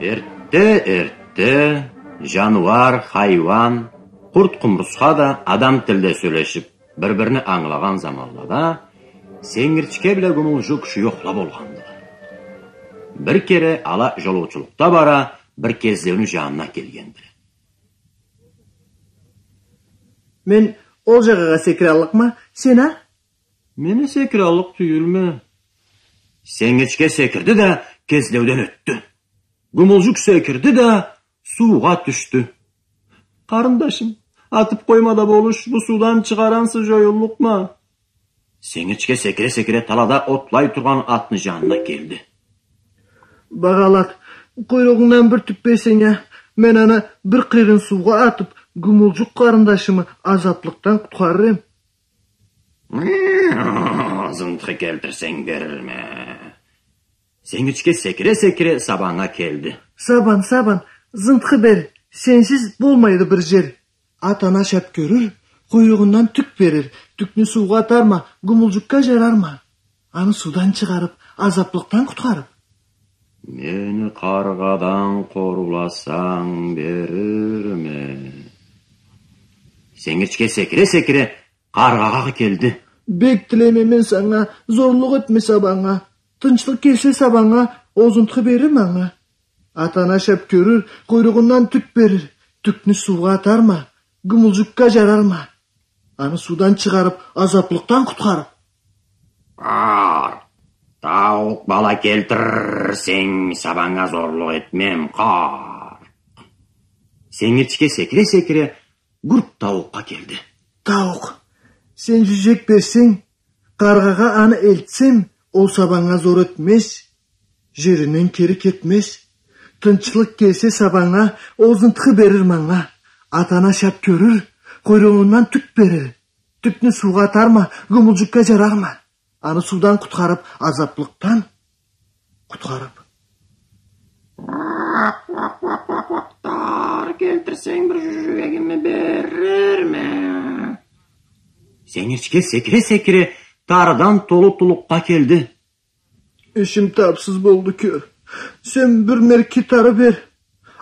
Эртте жануар, хайван, курт-кумурска да адам тилде сүйлөшүп, бири-биrini аңлаган заманларда сеңирчке биле кумулжук шуйоклап болгондугу. Бир кере ала жолоочулукта бара бир кездеүнүн жанына келгенди. Мен ол жагага секире алакмы, сен а? Мени секире алык түйүлмө. Сеңирчке секирди да кездеуден өттү. Кумулжук секирди да сууга түштү. Карындашым, атып коймада болуш, бу суудан чыгарансыз жоюлукма. Сеңирчке секире-секире талада отлай турган аттын жанына келди. Багалак, куйругуңдан бир түппесең, мен аны бир кыйрын сууга атып, кумулжук карындашымы азаплыктан куткарырым. Зынтыкы келтирсең берирме? Сеңирчке секире-секире сабанга келди. Сабан, зынтыкы бер. Сенсиз болмайды бир жер. Атана шап көрүр, куйругундан түк берир. Түкнү сууга атарма, кумулжукка жарарма. Аны суудан чыгарып, азаплыктан куткарып. Мени каргадан коруласаң берирме? Сеңирчке секире-секире каргага келди. Бек тилейме мен сага, зорлук этме сабаңа. Тынчтык келсе сабаңа, озунтук берир мага. Атана шап көрүр, куйругундан түк берир. Түкнү сууга атарма, кумулжукка жарарма. Аны суудан чыгарып, азаплыктан куткарып. Таук бала келтирсең сабаңа зорлук этмем, кар. Сеңирчке секире-секире гурт таукка келди. Таук, сен жүжек берсең, каргага аны элтсем, ол сабаңа зор этмес, жеринен кери кетмес. Тынчылык келсе сабаңа, озунтук берир мага. Атана шап көрүр, куйругунан түк берир. Түкнү сууга атарма, кумулжукка жарарма. Аны суудан куткарып, азаплыктан куткарып. Тар келтирсең бир жүжегиме берирме? Сеңирчке секире-секире тарыдан толу тулукка келди. Ишим тапсыз болду көр. Сен бир мерки тары бер.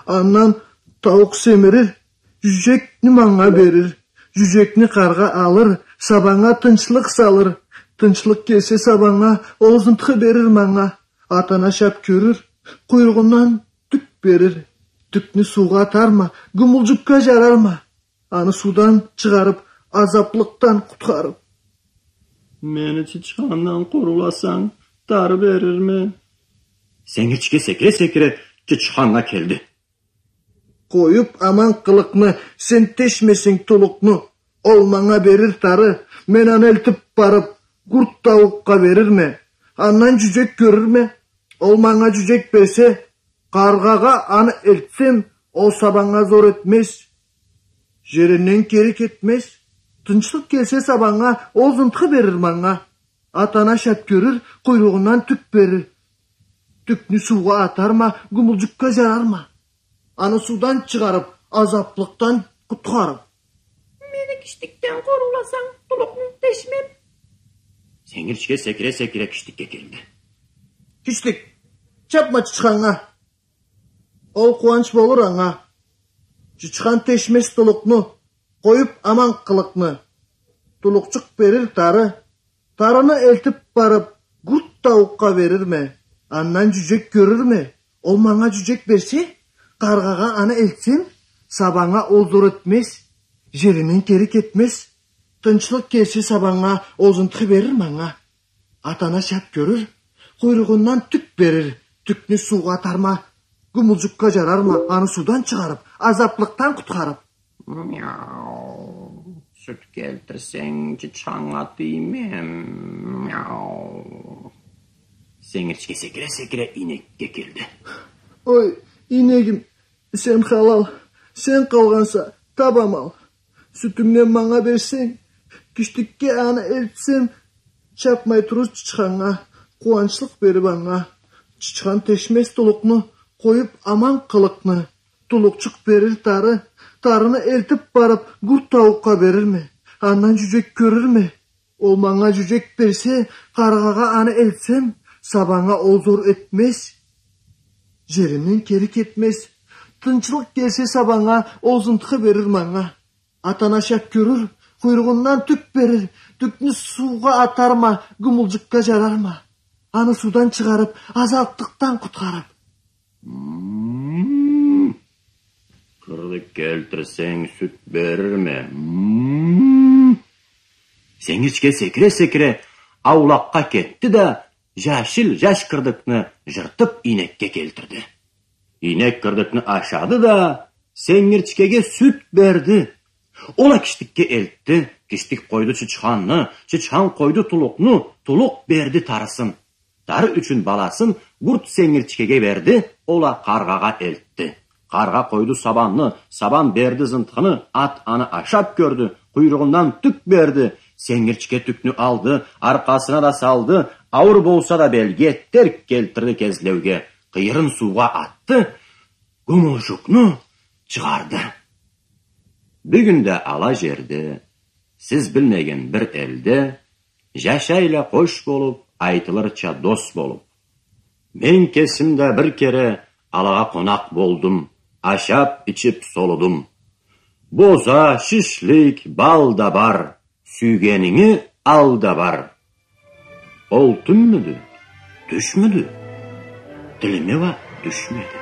Андан таук семирир, жүжекни мага берир. Жүжекни карга алыр, сабаңа тынчылык салыр. Тынчылык келсе сабаңа, озунтук берир мага. Атана шап көрүр, куйругунан түк берир. Түкнү сууга атарма, кумулжукка жарарма. Аны суудан чыгарып, азаплыктан куткарып. Мени чычкандан коруласаң, тары берирме? Сеңирчке секире-секире чычканга келди. Коюп аман кылыкны, сен тешмесең тулукну. Ол мага берир тары, мен аны элтип барып, гурт таукка берирме? Андан жүжек көрүрме? Ол мага жүжек берсе, каргага аны элтсем, ол сабаңа зор этмес, жеринен кери кетмес. Тынчылык келсе сабаңа, озунтук берир мага. Атана шап көрүр, куйругунан түк берир. Түкнү сууга атарма, кумулжукка жарарма. Аны суудан чыгарып, азаплыктан куткарып. Мени кичтиктен коруласаң, тулукну тешмем. Сеңирчке секире-секире кичтикке келди. Кичтик, чапма чычканга. Ол кубанч болур аңа. Чычкан тешмес тулукну, коюп аман кылыкны. Тулукчук берир тары. Тарыны элтип барып, гурт таукка берирме? Андан жүжек көрүрме? Ол мага жүжек берсе, каргага аны элтсем, сабаңа ол зор этмес, жеринен кери кетмес. Тынчылык келсе сабаңа, озунтук берир мага. Атана шап көрүр, куйругунан түк берир. Түкнү сууга атарма, кумулжукка жарарма. Аны суудан чыгарып, азаплыктан куткарып. Süt keltirseң чычканга тиймем. Сеңирчке секире-секире инекке келди. Ой, инегим, сен халал, сен калганса табам ал. Сүтүңнен мага берсең, кичтикке аны элтсем, чапмай турур чычканга, кубанчлык берип аңа. Чычкан тешмес тулукну, коюп аман кылыкны. Тулукчук берир тары, тарыны элтип барып, гурт таукка берирме? Андан жүжек көрүрме? Ол мага жүжек берсе, каргага аны элтсем, сабаңа ол зор этмес, Jerinden geri ketmez. Tınçılık gelse sabana ozuntuqı verir manga. Atana şak görür, kuyruğundan tük verir. Tüknü suğa atarma, gümülcükka jararma. Anı sudan çıkarıp, azalttıktan kutkarıp. Kırdık keltirsen süt verir mi? Sengirçke sekire avlakka ketdi da jaşil jaş kırdıkны jırtıp inekке keltirdi. İnek kırdıkны aşadı da sengirçkege süt berdi. Ola kiştikке eltdi, kiştik koydu çıçhanны, çıçhan koydu tulukну, tuluk berdi tarısın. Tarı üçün balasın gurt sengirçkege verdi, ola kargaga eltdi. Karga koydu sabanны, saban berdi zıntıqını, at anı aşap gördü, kuyruğundan tük berdi. Sengirçke tüknü aldı, arkasına da saldı, ağır bolsa da belge terk keltirdi kezlevge. Kıyırın suğa attı, gumulcuknu çıkardı. Bir günde ala jerde, siz bilmegen bir elde, jaşayla hoş bolup, aytılırça dost bolup. Men kesimde bir kere alaga konak boldum, aşap içip soludum. Boza, şişlik, bal da bar, sügenini al da var. Ol tüm müdü, düş müdü, dilime var düşmedi.